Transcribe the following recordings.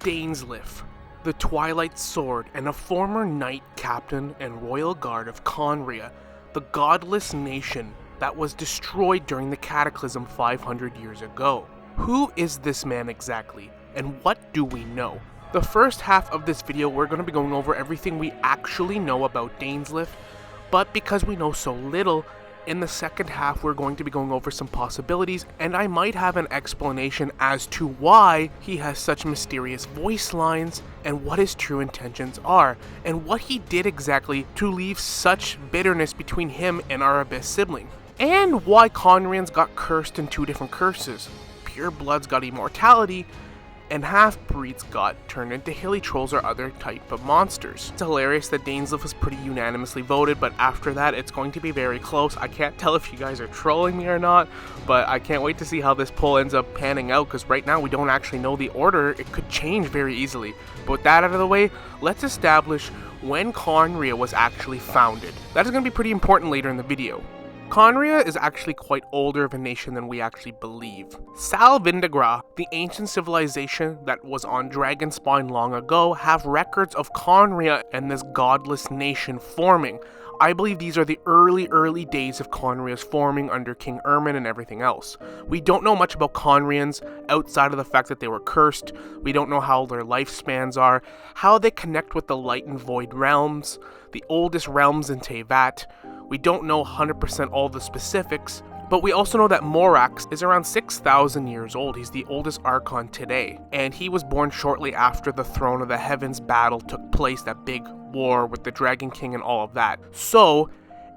Dainsleif, the Twilight Sword and a former knight captain and royal guard of Khaenri'ah, the godless nation that was destroyed during the Cataclysm 500 years ago. Who is this man exactly, and what do we know? The first half of this video we're going to be going over everything we actually know about Dainsleif, but because we know so little, in the second half we're going to be going over some possibilities, and I might have an explanation as to why he has such mysterious voice lines, and what his true intentions are, and what he did exactly to leave such bitterness between him and our Abyss sibling, and why Khaenri'ans got cursed in two different curses. Purebloods got immortality, and half-breeds got turned into hilly trolls or other type of monsters. It's hilarious that Dainself was pretty unanimously voted, but after that it's going to be very close. I can't tell if you guys are trolling me or not, but I can't wait to see how this poll ends up panning out, because right now we don't actually know the order. It could change very easily. But with that out of the way, let's establish when Khaenri'ah was actually founded. That is going to be pretty important later in the video. Khaenri'ah is actually quite older of a nation than we actually believe. Salvindagra, the ancient civilization that was on Dragonspine long ago, have records of Khaenri'ah and this godless nation forming. I believe these are the early days of Khaenri'ah's forming under King Ermin and everything else. We don't know much about Khaenri'ans outside of the fact that they were cursed. We don't know how their lifespans are, how they connect with the light and void realms, the oldest realms in Teyvat. We don't know 100% all the specifics, but we also know that Morax is around 6,000 years old. He's the oldest Archon today, and he was born shortly after the Throne of the Heavens battle took place, that big war with the Dragon King and all of that. So,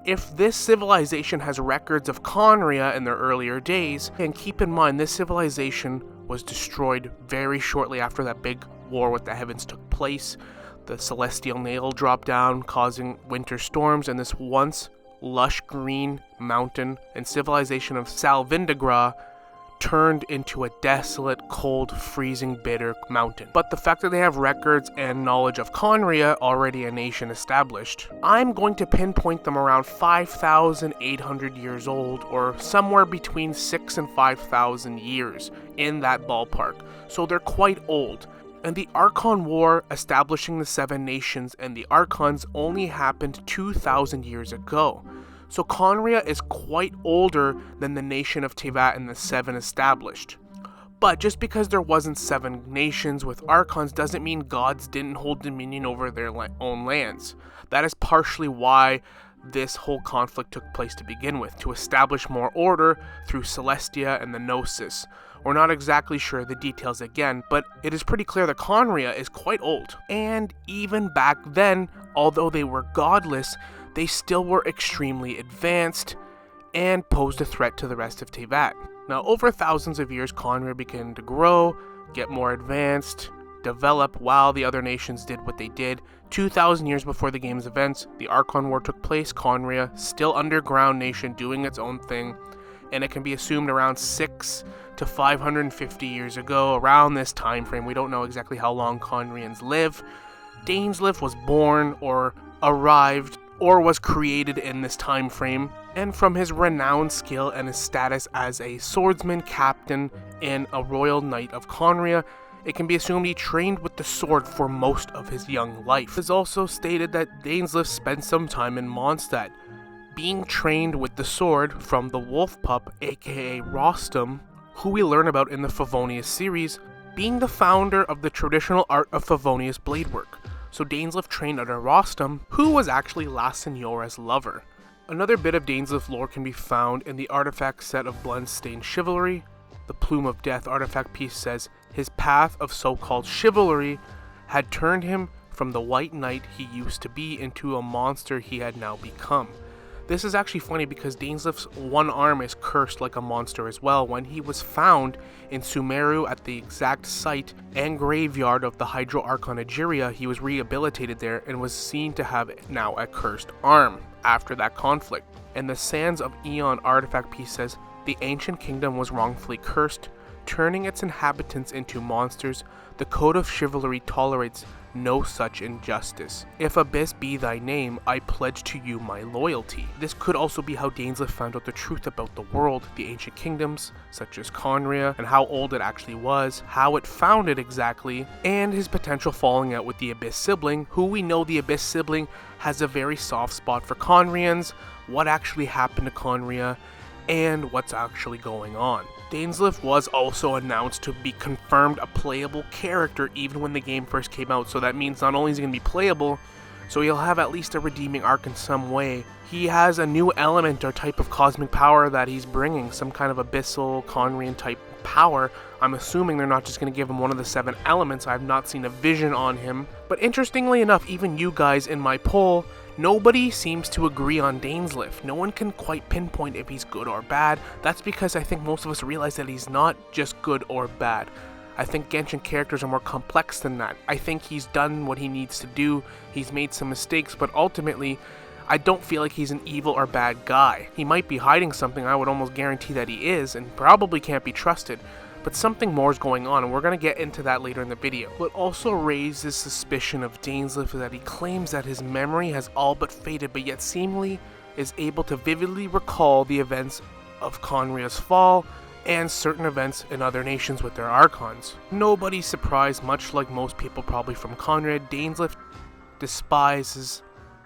if this civilization has records of Khaenri'ah in their earlier days, and keep in mind this civilization was destroyed very shortly after that big war with the Heavens took place. The celestial nail dropped down, causing winter storms, and this once lush green mountain and civilization of Salvindagra turned into a desolate, cold, freezing, bitter mountain. But the fact that they have records and knowledge of Khaenri'ah, already a nation established, I'm going to pinpoint them around 5,800 years old, or somewhere between 6 and 5,000 years, in that ballpark. So they're quite old. And the Archon War establishing the Seven Nations and the Archons only happened 2,000 years ago. So Khaenri'ah is quite older than the nation of Teyvat and the Seven established. But just because there wasn't 7 nations with Archons doesn't mean gods didn't hold dominion over their own lands. That is partially why this whole conflict took place to begin with, to establish more order through Celestia and the Gnosis. We're not exactly sure the details again, but it is pretty clear that Khaenri'ah is quite old. And even back then, although they were godless, they still were extremely advanced and posed a threat to the rest of Teyvat. Now, over thousands of years, Khaenri'ah began to grow, get more advanced, develop while the other nations did what they did. 2,000 years before the game's events, the Archon War took place. Khaenri'ah, still underground nation, doing its own thing, and it can be assumed around 6 to 550 years ago, around this time frame. We don't know exactly how long Khaenri'ans live. Dainsleif was born or arrived or was created in this time frame, and from his renowned skill and his status as a swordsman, captain, and a royal knight of Khaenri'ah, it can be assumed he trained with the sword for most of his young life. It is also stated that Dainsleif spent some time in Mondstadt, being trained with the sword from the wolf pup, aka Rostam, who we learn about in the Favonius series, being the founder of the traditional art of Favonius blade work. So Dainsleif trained under Rostam, who was actually La Signora's lover. Another bit of Dainsleif lore can be found in the artifact set of Bloodstained Chivalry. The Plume of Death artifact piece says his path of so-called chivalry had turned him from the white knight he used to be into a monster he had now become. This is actually funny because Dainsleif's one arm is cursed like a monster as well. When he was found in Sumeru at the exact site and graveyard of the Hydro Archon Egeria, he was rehabilitated there and was seen to have now a cursed arm after that conflict. And the Sands of Eon artifact piece says the ancient kingdom was wrongfully cursed turning its inhabitants into monsters, the code of chivalry tolerates no such injustice. If Abyss be thy name, I pledge to you my loyalty. This could also be how Dainsleif found out the truth about the world, the ancient kingdoms, such as Khaenri'ah, and how old it actually was, how it founded exactly, and his potential falling out with the Abyss sibling, who we know the Abyss sibling has a very soft spot for Khaenri'ans, what actually happened to Khaenri'ah, and what's actually going on. Dainsleif was also announced to be confirmed a playable character even when the game first came out, so that means not only is he going to be playable, so he'll have at least a redeeming arc in some way. He has a new element or type of cosmic power that he's bringing, some kind of Abyssal, Khaenri'an type power. I'm assuming they're not just going to give him one of the 7 elements. I've not seen a vision on him. But interestingly enough, even you guys in my poll, nobody seems to agree on Dainsleif. No one can quite pinpoint if he's good or bad. That's because I think most of us realize that he's not just good or bad. I think Genshin characters are more complex than that. I think he's done what he needs to do. He's made some mistakes, but ultimately, I don't feel like he's an evil or bad guy. He might be hiding something, I would almost guarantee that he is, and probably can't be trusted. But something more is going on, and we're going to get into that later in the video. What also raises suspicion of Dainsleif is that he claims that his memory has all but faded, but yet seemingly is able to vividly recall the events of Khaenri'ah's fall and certain events in other nations with their Archons. Nobody's surprised, much like most people probably from Khaenri'ah, Dainsleif despises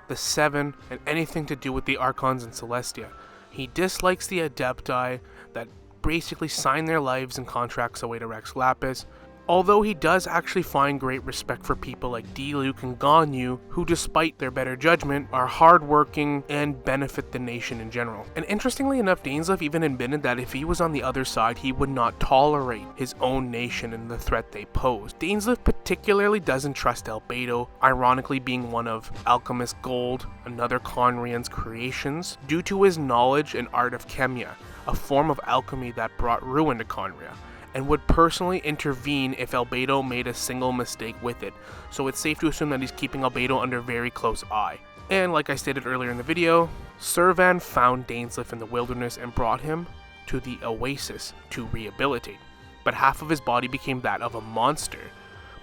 the 7 and anything to do with the Archons in Celestia. He dislikes the Adepti that basically sign their lives and contracts away to Rex Lapis, although he does actually find great respect for people like Diluc and Ganyu, who despite their better judgment are hardworking and benefit the nation in general. And interestingly enough, Dainsleif even admitted that if he was on the other side, he would not tolerate his own nation and the threat they pose. Dainsleif particularly doesn't trust Albedo, ironically being one of Alchemist Gold, another Khaenri'an's creations, due to his knowledge and art of Chemia, a form of alchemy that brought ruin to Khaenri'ah, and would personally intervene if Albedo made a single mistake with it, so it's safe to assume that he's keeping Albedo under very close eye. And like I stated earlier in the video, Servan found Dainsleif in the wilderness and brought him to the Oasis to rehabilitate, but half of his body became that of a monster.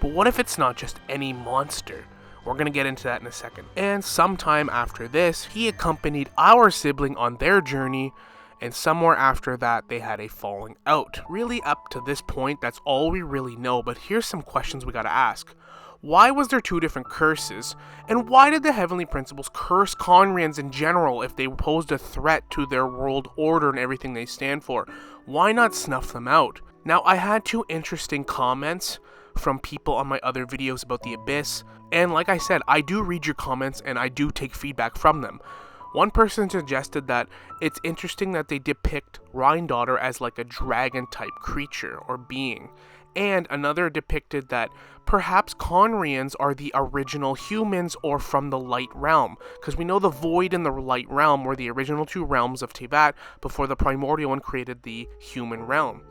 But what if it's not just any monster? We're going to get into that in a second. And sometime after this, he accompanied our sibling on their journey, and somewhere after that they had a falling out. Really, up to this point, that's all we really know, but here's some questions we gotta ask. Why was there 2 different curses? And why did the Heavenly Principles curse Khaenri'ans in general if they posed a threat to their world order and everything they stand for? Why not snuff them out? Now, I had 2 interesting comments from people on my other videos about the Abyss, and like I said, I do read your comments and I do take feedback from them. One person suggested that it's interesting that they depict Rhine-Daughter as like a dragon-type creature or being, and another depicted that perhaps Khaenri'ans are the original humans or from the Light Realm, because we know the Void and the Light Realm were the original 2 realms of Teyvat before the Primordial one created the human realm.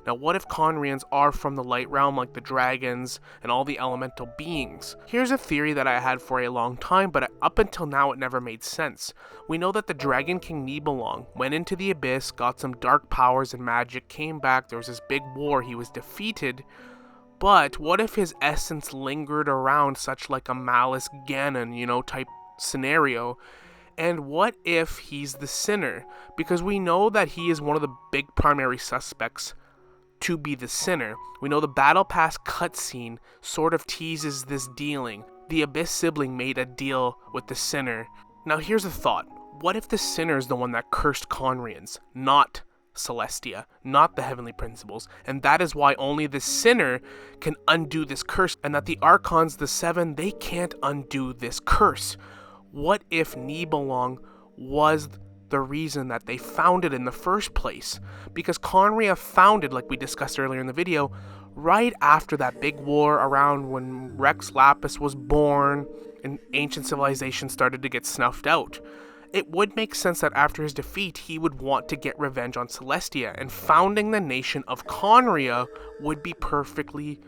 Now, what if Khaenri'ans are from the Light Realm like the dragons and all the elemental beings? Here's a theory that I had for a long time, but up until now it never made sense. We know that the Dragon King Neuvillette went into the Abyss, got some dark powers and magic, came back, there was this big war, he was defeated, but what if his essence lingered around such like a Malice Ganon, type scenario? And what if he's the sinner? Because we know that he is one of the big primary suspects to be the sinner. We know the Battle Pass cutscene sort of teases this dealing. The Abyss sibling made a deal with the sinner. Now here's a thought. What if the sinner is the one that cursed Khaenri'ans, not Celestia, not the Heavenly Principles, and that is why only the sinner can undo this curse, and that the Archons, the 7, they can't undo this curse? What if Neuvillette was the reason that they founded in the first place? Because Khaenri'ah founded, like we discussed earlier in the video, right after that big war around when Rex Lapis was born and ancient civilization started to get snuffed out. It would make sense that after his defeat, he would want to get revenge on Celestia, and founding the nation of Khaenri'ah would be perfectly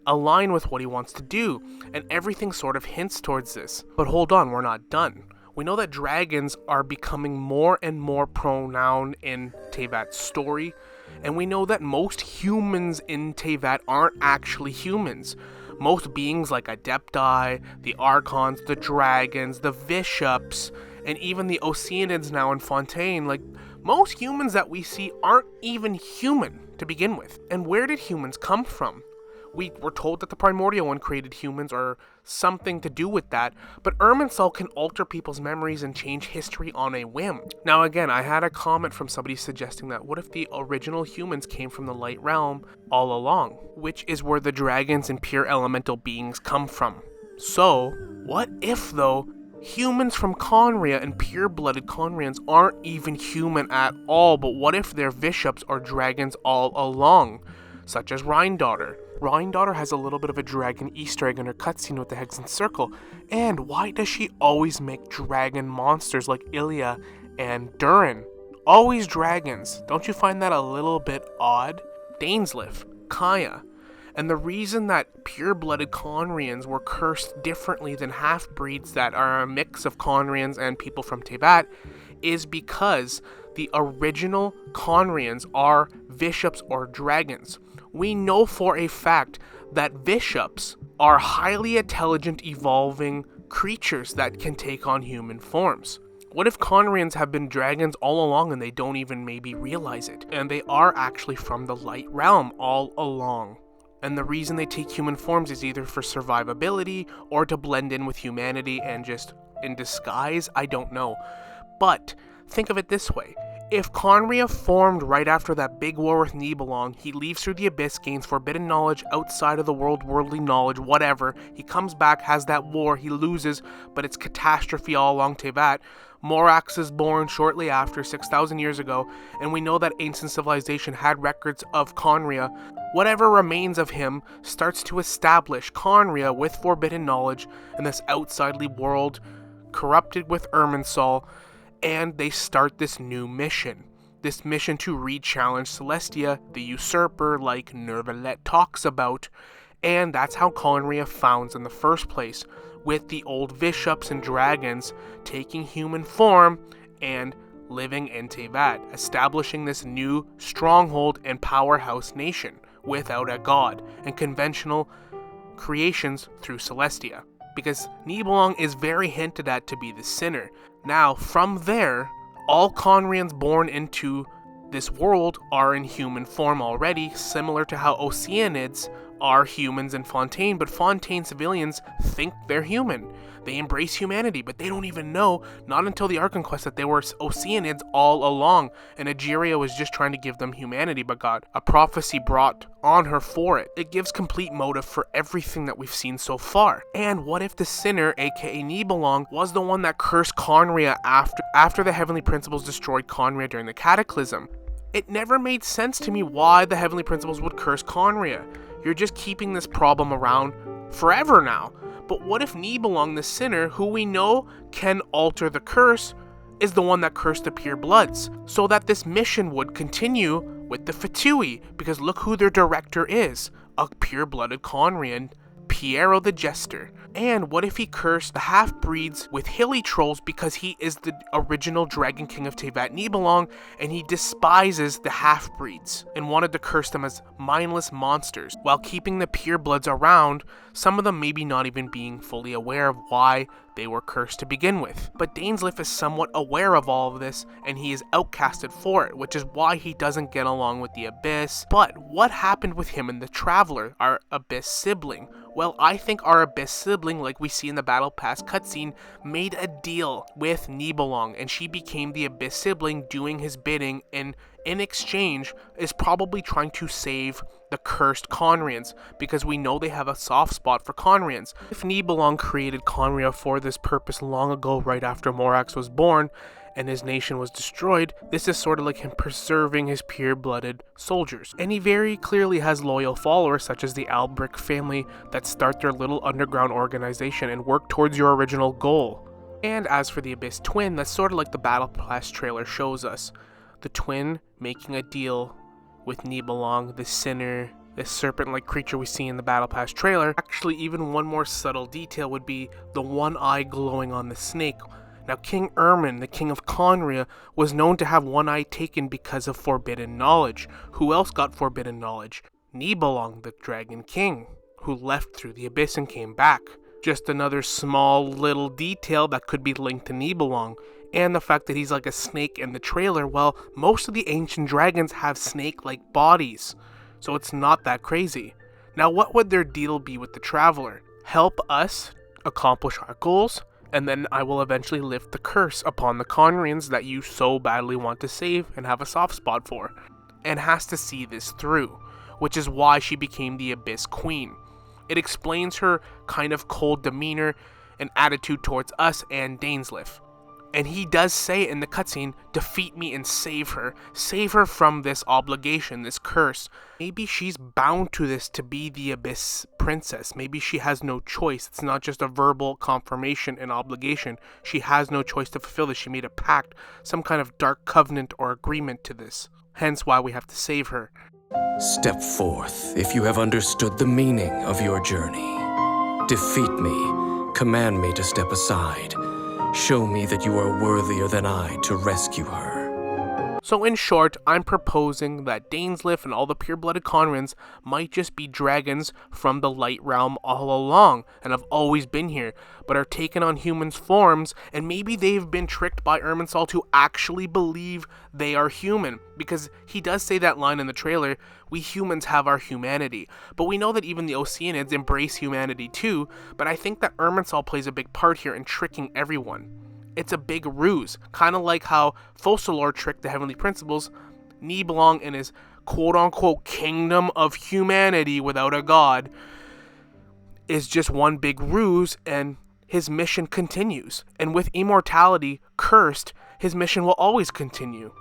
aligned with what he wants to do, and everything sort of hints towards this. But hold on, we're not done. We know that dragons are becoming more and more pronoun in Teyvat's story, And we know that most humans in Teyvat aren't actually humans. Most beings like Adepti, the Archons, the Dragons, the Bishops, and even the Oceanids now in Fontaine, like, most humans that we see aren't even human to begin with. And where did humans come from? We were told that the Primordial One created humans or something to do with that, but Irminsul can alter people's memories and change history on a whim. Now again, I had a comment from somebody suggesting that what if the original humans came from the Light Realm all along, which is where the dragons and pure elemental beings come from. So, what if though, humans from Khaenri'ah and pure-blooded Khaenri'ans aren't even human at all, but what if they're bishops or dragons all along, such as Rhindaughter? Rhindaughter has a little bit of a dragon Easter egg in her cutscene with the Hexen Circle, and why does she always make dragon monsters like Ilya and Durin? Always dragons. Don't you find that a little bit odd? Dainsleif, Kaya. And the reason that pure-blooded Khaenri'ans were cursed differently than half-breeds that are a mix of Khaenri'ans and people from Teyvat is because the original Khaenri'ans are bishops or dragons. We know for a fact that bishops are highly intelligent, evolving creatures that can take on human forms. What if Khaenri'ans have been dragons all along and they don't even maybe realize it? And they are actually from the Light Realm all along. And the reason they take human forms is either for survivability or to blend in with humanity and just in disguise, I don't know. But think of it this way. If Khaenri'ah formed right after that big war with Neuvillette, he leaves through the Abyss, gains forbidden knowledge outside of the world, worldly knowledge, whatever. He comes back, has that war, he loses, but it's catastrophe all along Teyvat. Morax is born shortly after, 6,000 years ago, and we know that ancient civilization had records of Khaenri'ah. Whatever remains of him starts to establish Khaenri'ah with forbidden knowledge in this outsidely world, corrupted with Irminsul, and they start this new mission. This mission to re-challenge Celestia, the usurper, like Neuvillette talks about, and that's how Khaenri'ah founds in the first place, with the old bishops and dragons taking human form and living in Teyvat, establishing this new stronghold and powerhouse nation without a god, and conventional creations through Celestia. Because Neuvillette is very hinted at to be the sinner. Now, from there, all Khaenri'ans born into this world are in human form already, similar to how Oceanids are humans in Fontaine, but Fontaine civilians think they're human. They embrace humanity, but they don't even know, not until the Archconquest, that they were Oceanids all along, and Egeria was just trying to give them humanity, but got a prophecy brought on her for it. It gives complete motive for everything that we've seen so far. And what if the sinner, aka Neuvillette, was the one that cursed Khaenri'ah after the Heavenly Principles destroyed Khaenri'ah during the Cataclysm? It never made sense to me why the Heavenly Principles would curse Khaenri'ah. You're just keeping this problem around forever now. But what if Neuvillette, the sinner, who we know can alter the curse, is the one that cursed the pure bloods, so that this mission would continue with the Fatui, because look who their director is, a pure-blooded Khaenri'an, Piero the Jester. And what if he cursed the half-breeds with hilly trolls because he is the original Dragon King of Teyvat, Neuvillette, and he despises the half-breeds and wanted to curse them as mindless monsters, while keeping the purebloods around, some of them maybe not even being fully aware of why they were cursed to begin with. But Dainsleif is somewhat aware of all of this, and he is outcasted for it, which is why he doesn't get along with the Abyss. But what happened with him and the Traveler, our Abyss sibling? Well, I think our Abyss sibling, like we see in the Battle Pass cutscene, made a deal with Neuvillette, and she became the Abyss sibling, doing his bidding, and in exchange is probably trying to save the cursed Khaenri'ans, because we know they have a soft spot for Khaenri'ans. If Neuvillette created Khaenri'ah for this purpose long ago, right after Morax was born, and his nation was destroyed, this is sort of like him preserving his pure-blooded soldiers. And he very clearly has loyal followers, such as the Albric family, that start their little underground organization and work towards your original goal. And as for the Abyss twin, that's sort of like the Battle Pass trailer shows us. The twin making a deal with Neuvillette, the sinner, this serpent-like creature we see in the Battle Pass trailer. Actually, even one more subtle detail would be the one eye glowing on the snake. Now, King Ermin, the king of Khaenri'ah, was known to have one eye taken because of forbidden knowledge. Who else got forbidden knowledge? Neuvillette, the dragon king, who left through the abyss and came back. Just another small little detail that could be linked to Neuvillette. And the fact that he's like a snake in the trailer. Well, most of the ancient dragons have snake-like bodies, so it's not that crazy. Now, what would their deal be with the Traveler? Help us accomplish our goals, and then I will eventually lift the curse upon the Khaenri'ans that you so badly want to save and have a soft spot for, and has to see this through, which is why she became the Abyss Queen. It explains her kind of cold demeanor and attitude towards us and Dainsleif. And he does say in the cutscene, defeat me and save her from this obligation, this curse. Maybe she's bound to this to be the Abyss Princess. Maybe she has no choice. It's not just a verbal confirmation and obligation. She has no choice to fulfill this. She made a pact, some kind of dark covenant or agreement to this. Hence why we have to save her. Step forth if you have understood the meaning of your journey. Defeat me, command me to step aside. Show me that you are worthier than I to rescue her. So in short, I'm proposing that Dainsleif and all the pure-blooded Khaenri'ans might just be dragons from the light realm all along, and have always been here, but are taken on humans' forms, and maybe they've been tricked by Irminsul to actually believe they are human, because he does say that line in the trailer, we humans have our humanity, but we know that even the Oceanids embrace humanity too, but I think that Irminsul plays a big part here in tricking everyone. It's a big ruse, kind of like how Focalors tricked the Heavenly Principles. Neuvillette in his quote-unquote kingdom of humanity without a god is just one big ruse, and his mission continues. And with immortality cursed, his mission will always continue.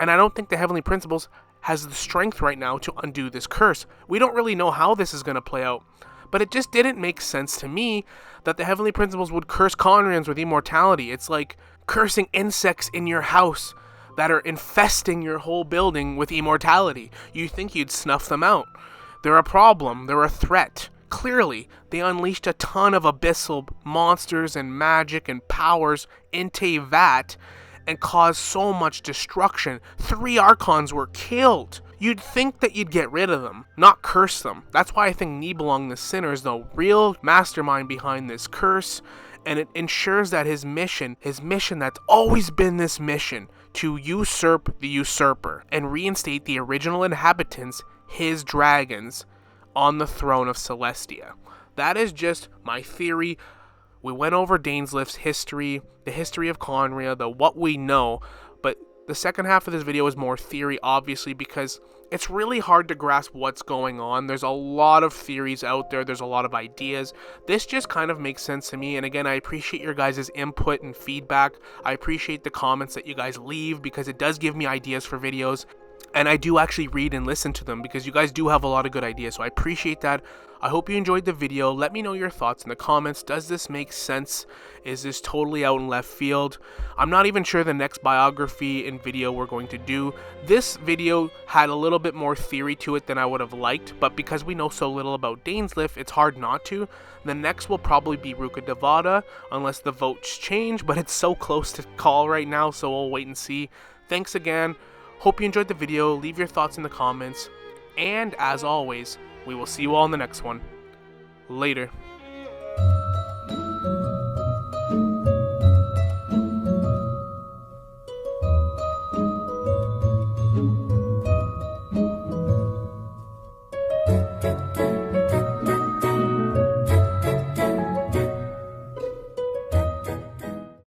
And I don't think the Heavenly Principles has the strength right now to undo this curse. We don't really know how this is going to play out. But it just didn't make sense to me that the Heavenly Principles would curse Khaenri'ans with immortality. It's like cursing insects in your house that are infesting your whole building with immortality. You think you'd snuff them out. They're a problem. They're a threat. Clearly, they unleashed a ton of abyssal monsters and magic and powers into a vat and caused so much destruction. 3 Archons were killed. You'd think that you'd get rid of them, not curse them. That's why I think Neuvillette the Sinner is the real mastermind behind this curse, and it ensures that his mission that's always been this mission, to usurp the usurper and reinstate the original inhabitants, his dragons, on the throne of Celestia. That is just my theory. We went over Dainsleif's history, the history of Khaenri'ah, what we know, but the second half of this video is more theory, obviously, because it's really hard to grasp what's going on. There's a lot of theories out there. There's a lot of ideas. This just kind of makes sense to me. And again, I appreciate your guys' input and feedback. I appreciate the comments that you guys leave, because it does give me ideas for videos. And I do actually read and listen to them, because you guys do have a lot of good ideas. So I appreciate that. I hope you enjoyed the video. Let me know your thoughts in the comments. Does this make sense? Is this totally out in left field? I'm not even sure the next biography and video we're going to do. This video had a little bit more theory to it than I would have liked, but because we know so little about Dainsleif, it's hard not to. The next will probably be Rukkhadevata, unless the votes change, but it's so close to call right now, so we'll wait and see. Thanks again. Hope you enjoyed the video. Leave your thoughts in the comments. And as always, we will see you all in the next one. Later.